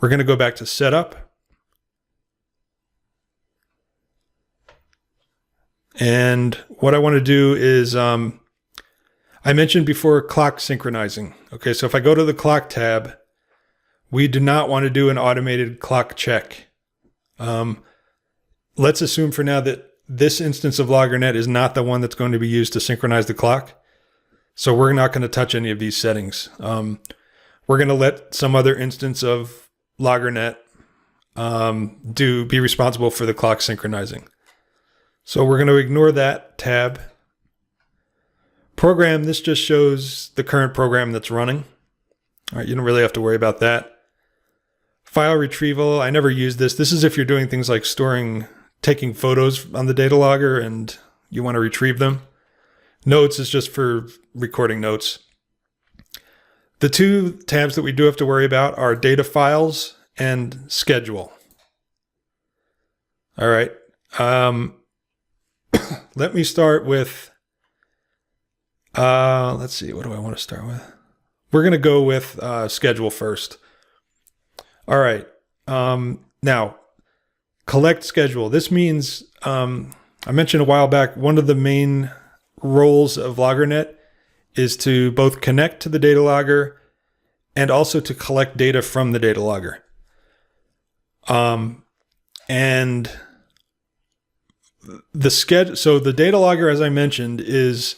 We're going to go back to Setup. And what I want to do is, I mentioned before clock synchronizing. Okay, so if I go to the clock tab, we do not want to do an automated clock check. Let's assume for now that this instance of LoggerNet is not the one that's going to be used to synchronize the clock. So we're not going to touch any of these settings. We're going to let some other instance of LoggerNet be responsible for the clock synchronizing. So we're going to ignore that tab. Program, this just shows the current program that's running. All right, you don't really have to worry about that. File retrieval, I never use this. This is if you're doing things like taking photos on the data logger and you want to retrieve them. Notes is just for recording notes. The two tabs that we do have to worry about are data files and schedule. All right. Let me start with, let's see, what do I want to start with? We're going to go with schedule first. All right. Now, collect schedule. This means, I mentioned a while back, one of the main roles of LoggerNet is to both connect to the data logger and also to collect data from the data logger. And so the data logger, as I mentioned, is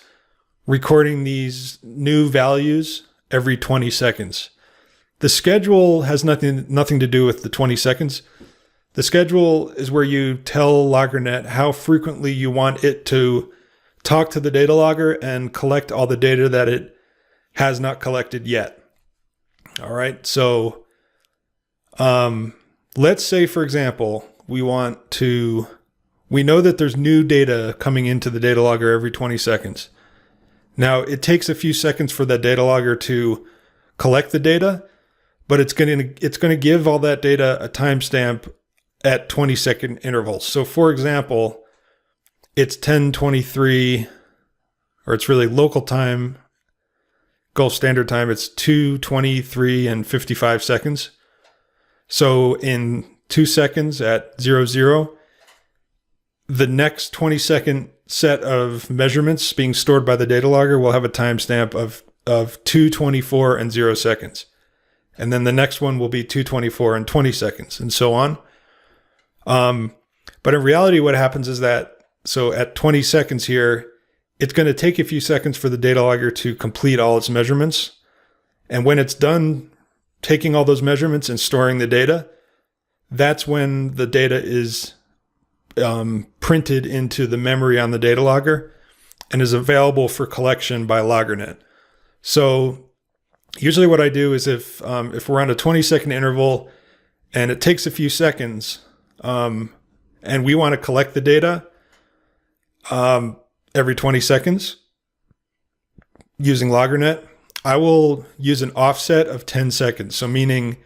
recording these new values every 20 seconds. The schedule has nothing to do with the 20 seconds. The schedule is where you tell LoggerNet how frequently you want it to talk to the data logger and collect all the data that it has not collected yet. All right. So let's say, for example, we know that there's new data coming into the data logger every 20 seconds. Now, it takes a few seconds for that data logger to collect the data, but it's going to give all that data a timestamp at 20-second intervals. So, for example, it's 10:23, or it's really local time, Gulf Standard Time. It's 2:23 and 55 seconds. So, in 2 seconds at 00, the next 20-second set of measurements being stored by the data logger will have a timestamp of 2:24 and 0 seconds. And then the next one will be 2:24 and 20 seconds, and so on. But in reality, what happens is that, so at 20 seconds here, it's going to take a few seconds for the data logger to complete all its measurements. And when it's done taking all those measurements and storing the data, that's when the data is printed into the memory on the data logger and is available for collection by LoggerNet. So usually what I do is if we're on a 20-second interval and it takes a few seconds, and we want to collect the data every 20 seconds using LoggerNet, I will use an offset of 10 seconds. So meaning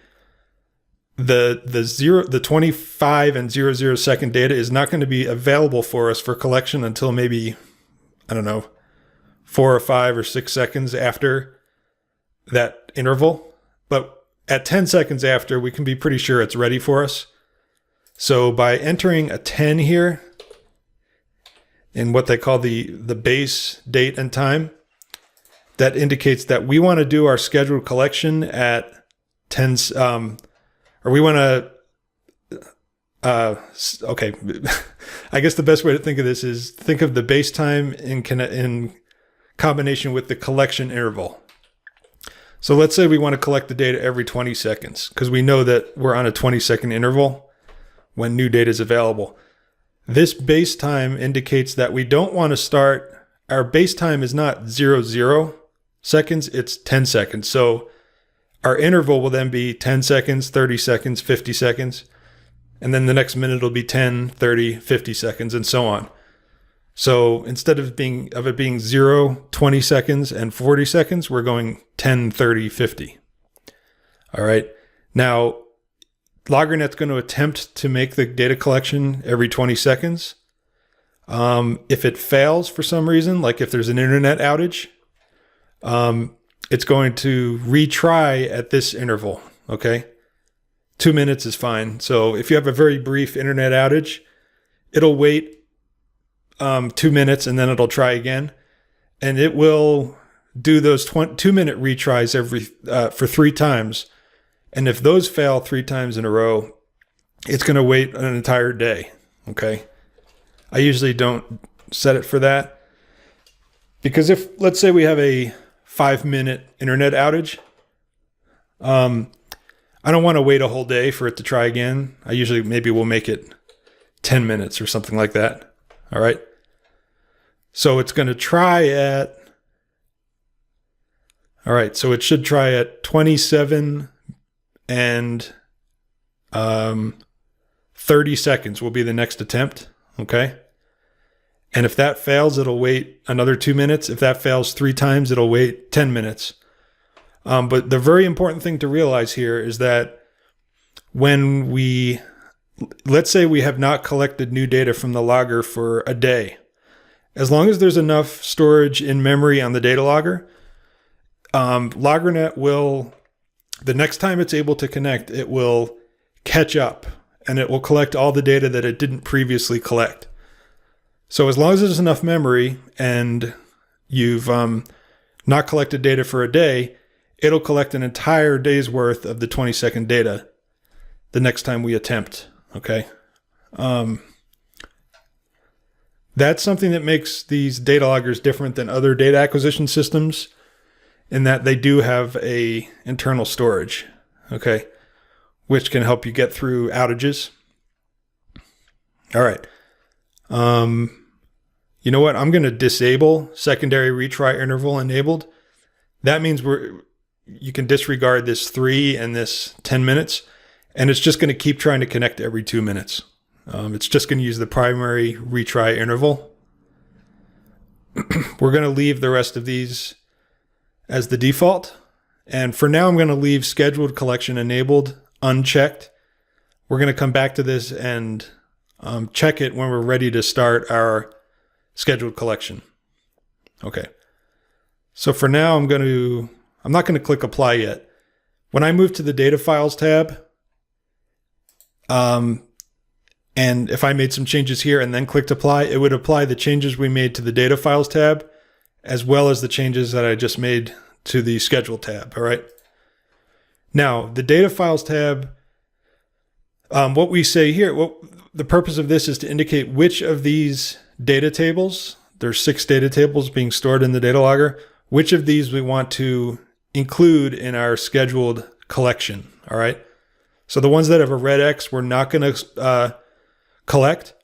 the 25 and 00 second data is not going to be available for us for collection until maybe, I don't know, 4 or 5 or 6 seconds after that interval. But at 10 seconds after, we can be pretty sure it's ready for us. So by entering a 10 here in what they call the base date and time, that indicates that we want to do our scheduled collection at 10, or we want to, okay. I guess the best way to think of this is think of the base time in combination with the collection interval. So let's say we want to collect the data every 20 seconds because we know that we're on a 20-second interval when new data is available. This base time indicates that we don't want to start, our base time is not 00 seconds, it's 10 seconds. So our interval will then be 10 seconds, 30 seconds, 50 seconds. And then the next minute will be 10, 30, 50 seconds, and so on. So instead of it being 0, 20 seconds, and 40 seconds, we're going 10, 30, 50. All right. Now, LoggerNet's going to attempt to make the data collection every 20 seconds. If it fails for some reason, like if there's an internet outage, it's going to retry at this interval, okay? 2 minutes is fine. So if you have a very brief internet outage, it'll wait 2 minutes and then it'll try again. And it will do those 2-minute retries for 3 times. And if those fail 3 times in a row, it's going to wait an entire day. Okay. I usually don't set it for that, because if, let's say we have a 5-minute internet outage, I don't want to wait a whole day for it to try again. I usually maybe we'll make it 10 minutes or something like that. All right. So it's going to try at, all right, so it should try at 27 and 30 seconds will be the next attempt. Okay. And if that fails, it'll wait another 2 minutes. If that fails 3 times, it'll wait 10 minutes. But the very important thing to realize here is that when let's say we have not collected new data from the logger for a day, as long as there's enough storage in memory on the data logger, LoggerNet will, the next time it's able to connect, it will catch up and it will collect all the data that it didn't previously collect. So as long as there's enough memory and you've not collected data for a day, it'll collect an entire day's worth of the 20-second data the next time we attempt. Okay. That's something that makes these data loggers different than other data acquisition systems, in that they do have a internal storage, okay, which can help you get through outages. All right. You know what? I'm going to disable secondary retry interval enabled. That means you can disregard this 3 and this 10 minutes, and it's just going to keep trying to connect every 2 minutes. It's just going to use the primary retry interval. We're going to leave the rest of these as the default. And for now, I'm going to leave scheduled collection enabled unchecked. We're going to come back to this and check it when we're ready to start our scheduled collection. Okay. So for now, I'm not going to click apply yet. When I move to the data files tab, and if I made some changes here and then clicked apply, it would apply the changes we made to the data files tab, as well as the changes that I just made to the schedule tab. All right. Now the data files tab, what we say here, the purpose of this is to indicate which of these data tables, there's 6 data tables being stored in the data logger, which of these we want to include in our scheduled collection. All right. So the ones that have a red X, we're not going to collect.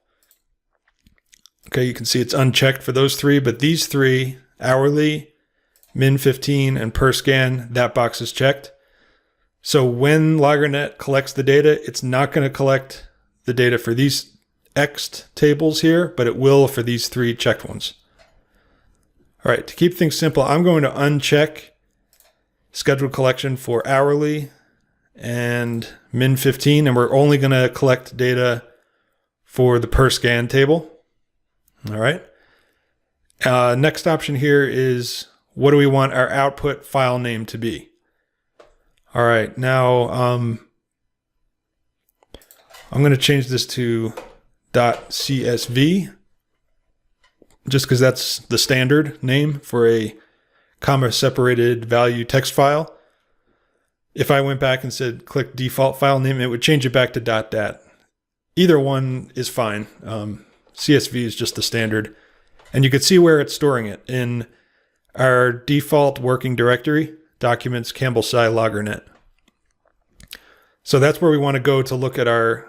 Okay, you can see it's unchecked for those 3, but these 3, hourly, min 15, and per scan, that box is checked. So when LoggerNet collects the data, it's not going to collect the data for these X'd tables here, but it will for these 3 checked ones. All right, to keep things simple, I'm going to uncheck scheduled collection for hourly and min 15, and we're only going to collect data for the per scan table. All right. Next option here is, what do we want our output file name to be? All right. Now, I'm going to change this to .csv, just because that's the standard name for a comma separated value text file. If I went back and said click default file name, it would change it back to .dat. Either one is fine. CSV is just the standard. And you can see where it's storing it in our default working directory, documents, Campbell Sci LoggerNet. So that's where we want to go to look at our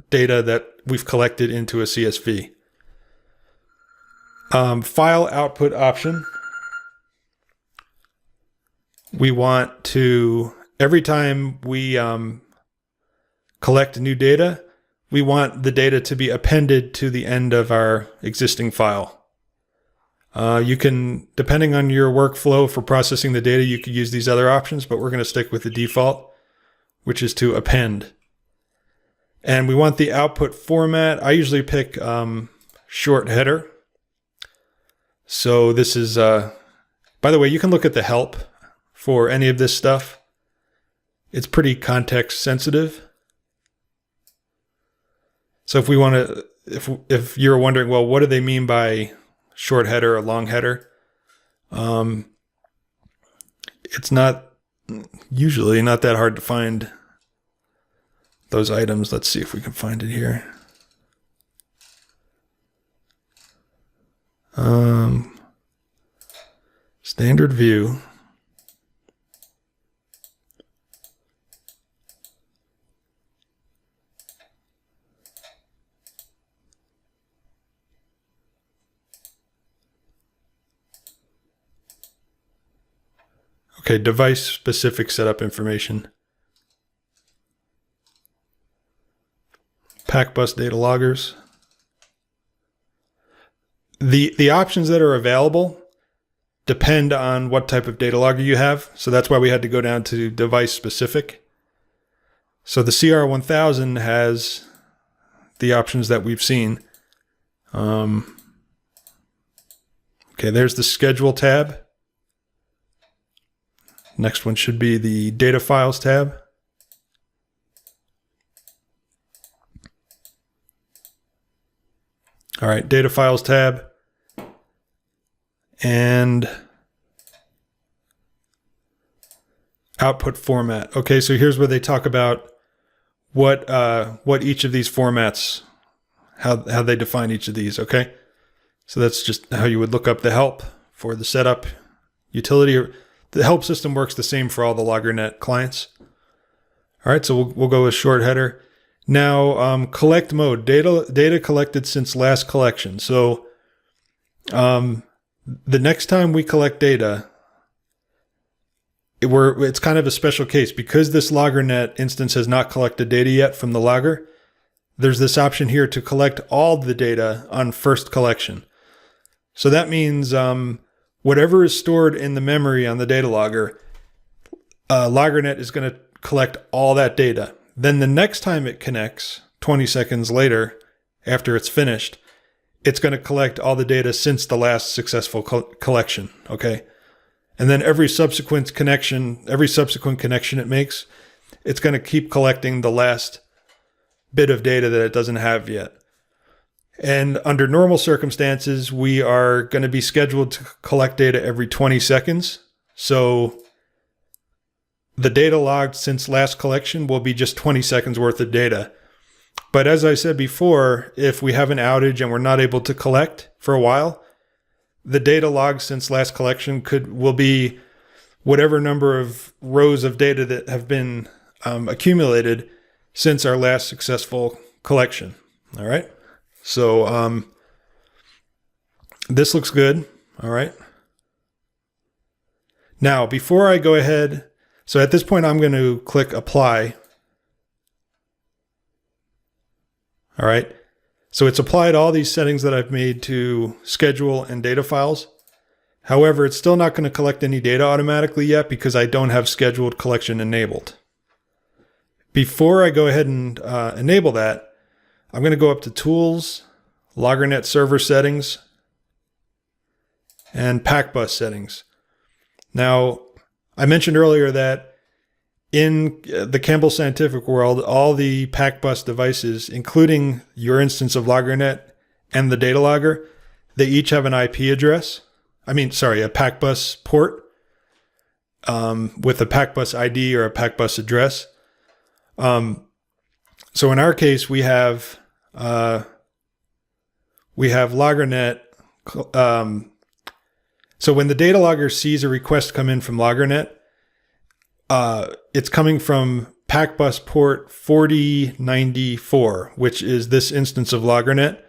data that we've collected into a CSV. File output option. We want to, every time we collect new data, we want the data to be appended to the end of our existing file. You can, depending on your workflow for processing the data, you could use these other options, but we're going to stick with the default, which is to append. And we want the output format. I usually pick short header. So this is, by the way, you can look at the help for any of this stuff. It's pretty context sensitive. So if we want to, if you're wondering, well, what do they mean by short header or long header? It's usually not that hard to find those items. Let's see if we can find it here. Standard view. Okay, device-specific setup information. Pack bus data loggers. The options that are available depend on what type of data logger you have. So that's why we had to go down to device-specific. So the CR1000 has the options that we've seen. Okay, there's the schedule tab. Next one should be the data files tab. All right, data files tab. And output format. Okay, so here's where they talk about what each of these formats, how they define each of these, okay? So that's just how you would look up the help for the setup utility. The help system works the same for all the LoggerNet clients. All right, so we'll go with short header. Now, collect mode, data collected since last collection. So the next time we collect data, it's kind of a special case. Because this LoggerNet instance has not collected data yet from the logger, there's this option here to collect all the data on first collection. So that means whatever is stored in the memory on the data logger, LoggerNet is going to collect all that data. Then the next time it connects, 20 seconds later, after it's finished, it's going to collect all the data since the last successful collection, okay? And then every subsequent connection it makes, it's going to keep collecting the last bit of data that it doesn't have yet. And under normal circumstances, we are going to be scheduled to collect data every 20 seconds. So the data logged since last collection will be just 20 seconds worth of data. But as I said before, if we have an outage and we're not able to collect for a while, the data logged since last collection will be whatever number of rows of data that have been accumulated since our last successful collection. All right. So this looks good. All right. Now, before I go ahead, so at this point, I'm going to click apply. All right. So it's applied all these settings that I've made to schedule and data files. However, it's still not going to collect any data automatically yet because I don't have scheduled collection enabled. Before I go ahead and enable that, I'm going to go up to Tools, LoggerNet Server Settings, and Pack Bus Settings. Now, I mentioned earlier that in the Campbell Scientific world, all the Pack Bus devices, including your instance of LoggerNet and the data logger, they each have an IP address. A Pack Bus port with a Pack Bus ID or a Pack Bus address. So in our case, we have LoggerNet. So when the data logger sees a request come in from LoggerNet, it's coming from Pack Bus port 4094, which is this instance of LoggerNet.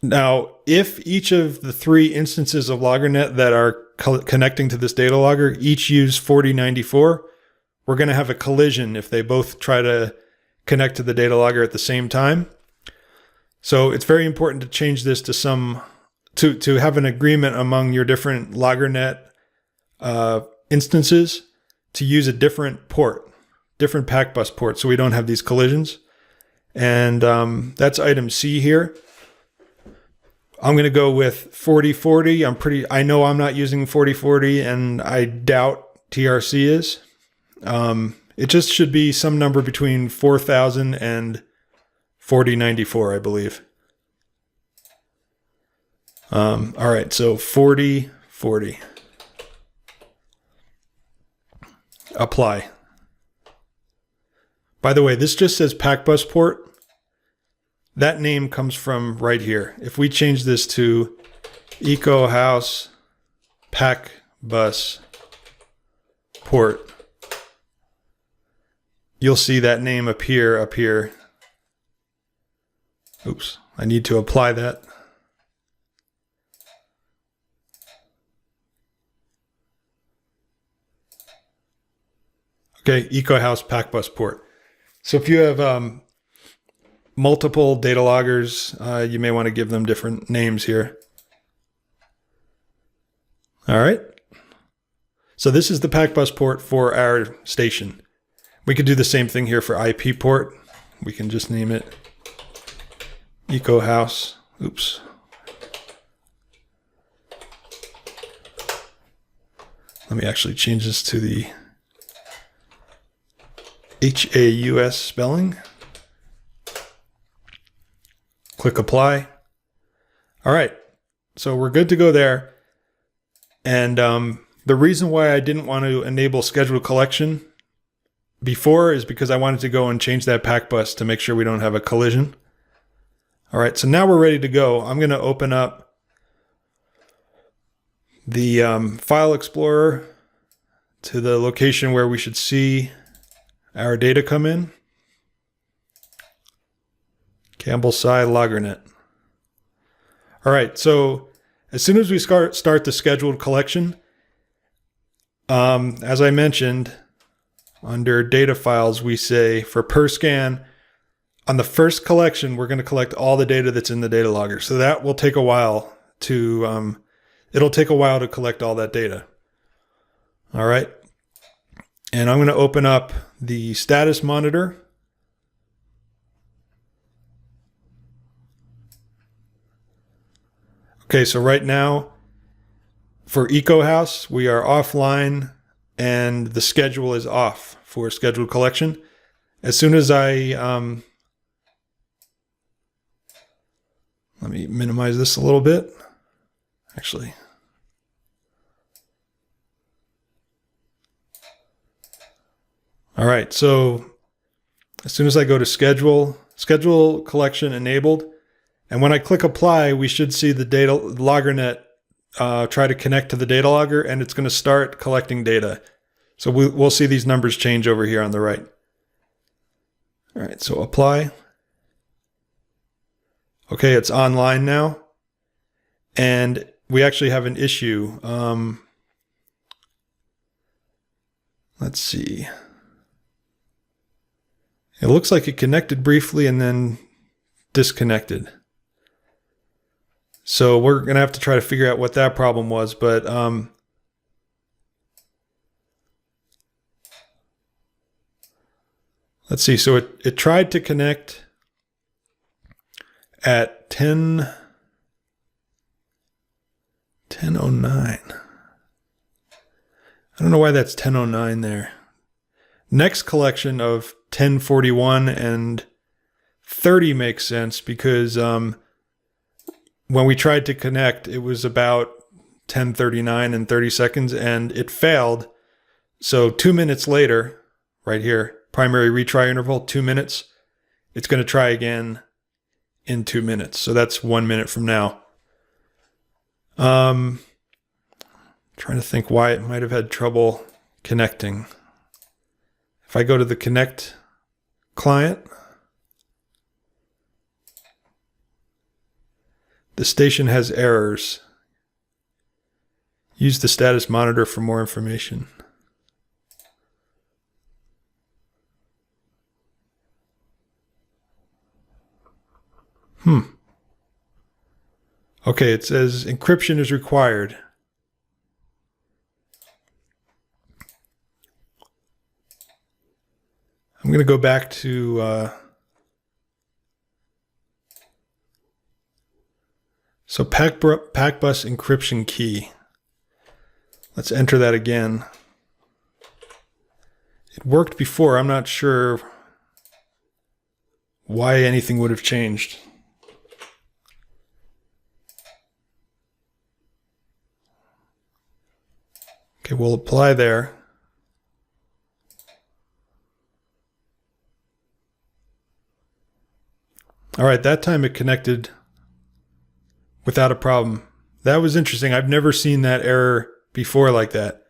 Now, if each of the three instances of LoggerNet that are connecting to this data logger each use 4094, we're going to have a collision if they both try to connect to the data logger at the same time. So it's very important to change this to to have an agreement among your different LoggerNet instances to use a different Pack Bus port, so we don't have these collisions. And that's item C here. I'm going to go with 4040. I know I'm not using 4040, and I doubt TRC is. It just should be some number between 4000 and 4094, I believe. All right, so 4040. Apply. By the way, this just says PAC bus port. That name comes from right here. If we change this to Eco House PAC bus port, you'll see that name appear up here. Oops, I need to apply that. Okay, Eco House PAC bus port. So if you have multiple data loggers, you may want to give them different names here. All right. So this is the PAC bus port for our station. We could do the same thing here for IP port. We can just name it Eco House. Oops. Let me actually change this to the HAUS spelling. Click apply. All right, so we're good to go there. And the reason why I didn't want to enable scheduled collection before is because I wanted to go and change that PAC bus to make sure we don't have a collision. All right, so now we're ready to go. I'm going to open up the File Explorer to the location where we should see our data come in. Campbell Sci LoggerNet. All right, so as soon as we start the scheduled collection, as I mentioned, under data files, we say for per scan, on the first collection, we're going to collect all the data that's in the data logger. So that will take a while to, it'll take a while to collect all that data. All right. And I'm going to open up the status monitor. Okay, so right now for Eco House, we are offline and the schedule is off for scheduled collection. As soon as I, let me minimize this a little bit, actually. All right, so as soon as I go to schedule collection enabled, and when I click apply, we should see the data LoggerNet try to connect to the data logger, and it's going to start collecting data. So we'll see these numbers change over here on the right. All right, so apply. Okay, it's online now. And we actually have an issue. Let's see. It looks like it connected briefly and then disconnected. So we're going to have to try to figure out what that problem was, but let's see. So it tried to connect at 10:09. I don't know why that's 10:09 there. Next collection of 10:41 and 30 makes sense because when we tried to connect, it was about 10:39 and 30 seconds and it failed. So 2 minutes later, right here, primary retry interval, 2 minutes, it's going to try again in 2 minutes. So that's 1 minute from now. Trying to think why it might have had trouble connecting. If I go to the connect client, the station has errors. Use the status monitor for more information. Okay, it says encryption is required. I'm going to go back to so PAC bus encryption key. Let's enter that again. It worked before. I'm not sure why anything would have changed. Okay, we'll apply there. All right, that time it connected without a problem. That was interesting. I've never seen that error before like that.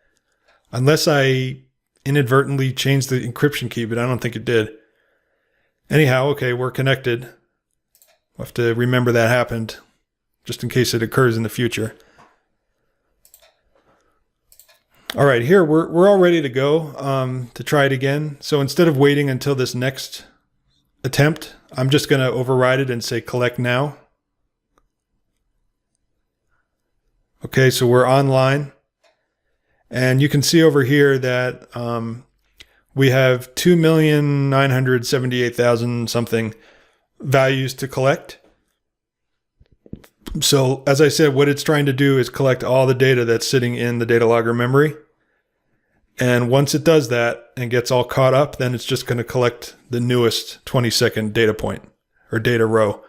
Unless I inadvertently changed the encryption key, but I don't think it did. Anyhow, okay, we're connected. We'll have to remember that happened, just in case it occurs in the future. All right, here we're all ready to go to try it again. So instead of waiting until this next attempt, I'm just going to override it and say collect now. Okay, so we're online. And you can see over here that we have 2,978,000 something values to collect. So as I said, what it's trying to do is collect all the data that's sitting in the data logger memory. And once it does that and gets all caught up, then it's just going to collect the newest 20-second data point or data row.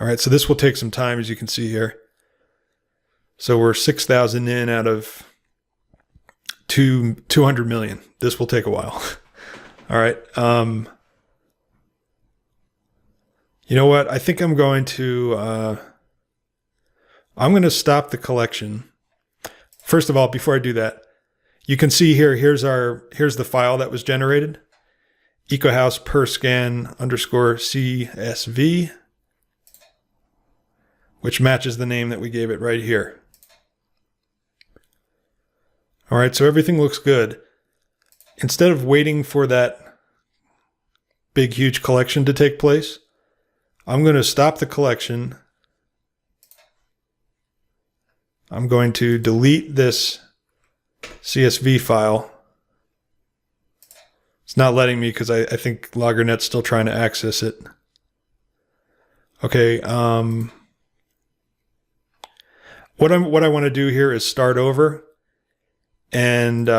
All right, so this will take some time, as you can see here. So we're 6,000 in out of 200 million. This will take a while. All right. You know what? I think I'm going to stop the collection. First of all, before I do that, you can see here, here's the file that was generated. EcoHouse per scan underscore CSV, which matches the name that we gave it right here. All right, so everything looks good. Instead of waiting for that big, huge collection to take place, I'm going to stop the collection. I'm going to delete this CSV file. It's not letting me because I think LoggerNet's still trying to access it. Okay, what I want to do here is start over. And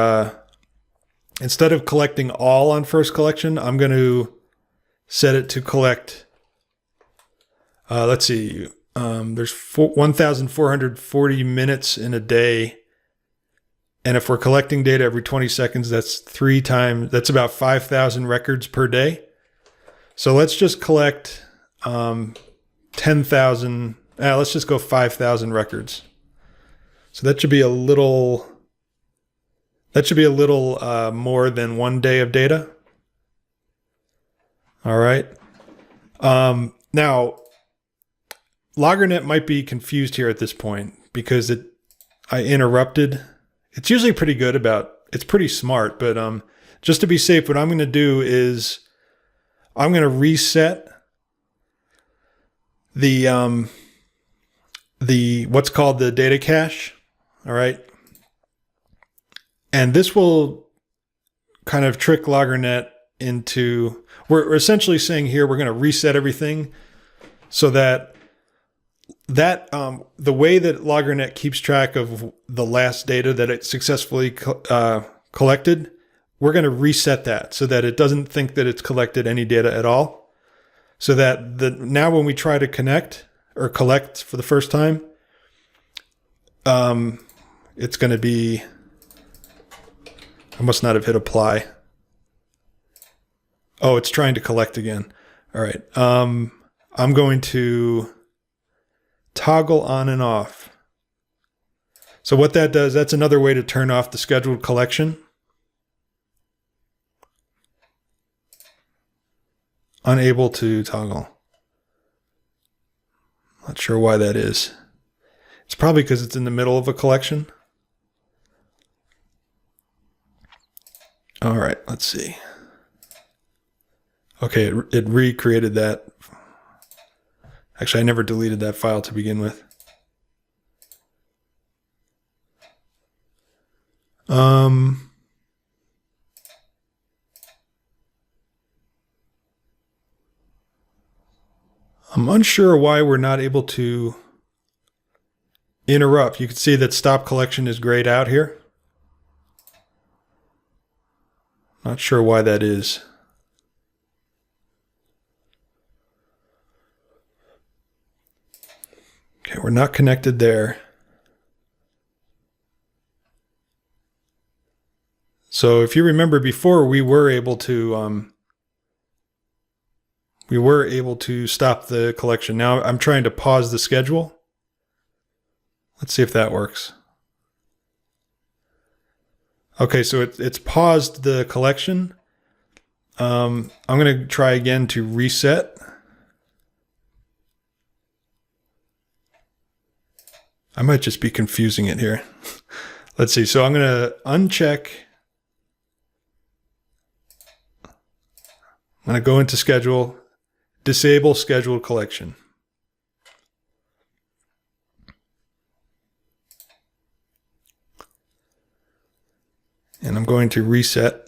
instead of collecting all on first collection, I'm going to set it to collect, let's see, there's 1,440 minutes in a day. And if we're collecting data every 20 seconds, that's that's about 5,000 records per day. So let's just collect 10,000, let's just go 5,000 records. So that should be a little more than 1 day of data. All right. Now, LoggerNet might be confused here at this point because I interrupted. It's usually pretty good it's pretty smart, but just to be safe, what I'm going to do is I'm going to reset the what's called the data cache. All right. And this will kind of trick LoggerNet into, we're essentially saying here, we're going to reset everything so that the way that LoggerNet keeps track of the last data that it successfully collected, we're going to reset that so that it doesn't think that it's collected any data at all. So that now when we try to connect or collect for the first time, it's going to be, I must not have hit apply. Oh, it's trying to collect again. All right. I'm going to toggle on and off. So what that does, that's another way to turn off the scheduled collection. Unable to toggle. Not sure why that is. It's probably because it's in the middle of a collection. All right, let's see. Okay, it recreated that. Actually, I never deleted that file to begin with. I'm unsure why we're not able to interrupt. You can see that stop collection is grayed out here. Not sure why that is. Okay, we're not connected there. So if you remember before, we were able to stop the collection. Now I'm trying to pause the schedule. Let's see if that works. Okay, so it's paused the collection. I'm going to try again to reset. I might just be confusing it here. Let's see. So I'm going to uncheck. I'm going to go into schedule, disable scheduled collection. And I'm going to reset.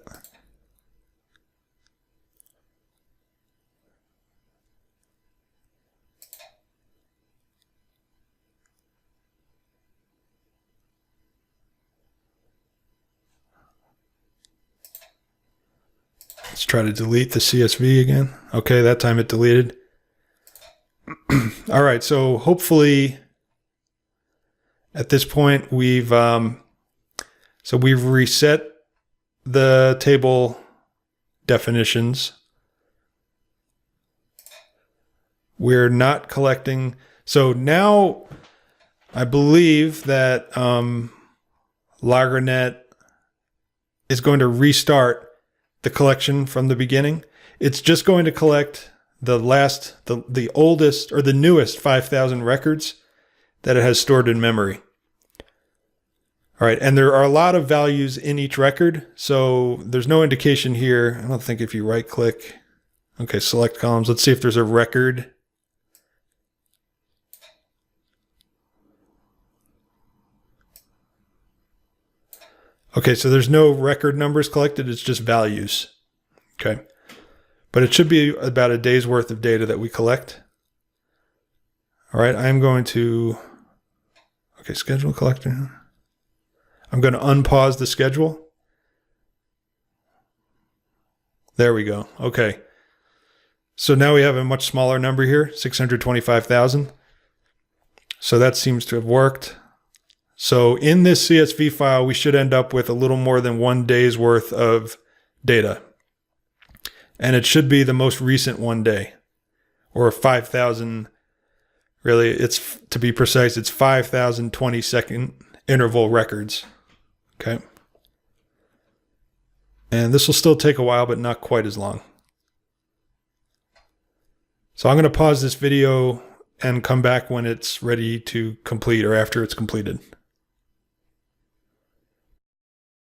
Let's try to delete the CSV again. Okay, that time it deleted. All right, so hopefully at this point we've reset the table definitions. We're not collecting. So now I believe that Loggernet is going to restart the collection from the beginning. It's just going to collect the oldest or the newest 5,000 records that it has stored in memory. All right, and there are a lot of values in each record, so there's no indication here. I don't think if you right click, okay, select columns. Let's see if there's a record. Okay, so there's no record numbers collected, it's just values. Okay, but it should be about a day's worth of data that we collect. All right, I'm going to, okay, schedule collector. I'm going to unpause the schedule. There we go. Okay. So now we have a much smaller number here, 625,000. So that seems to have worked. So in this CSV file, we should end up with a little more than 1 day's worth of data. And it should be the most recent 1 day, or 5,000. Really, it's, to be precise, it's 5,000 20-second interval records. Okay. And this will still take a while, but not quite as long. So I'm going to pause this video and come back when it's ready to complete or after it's completed.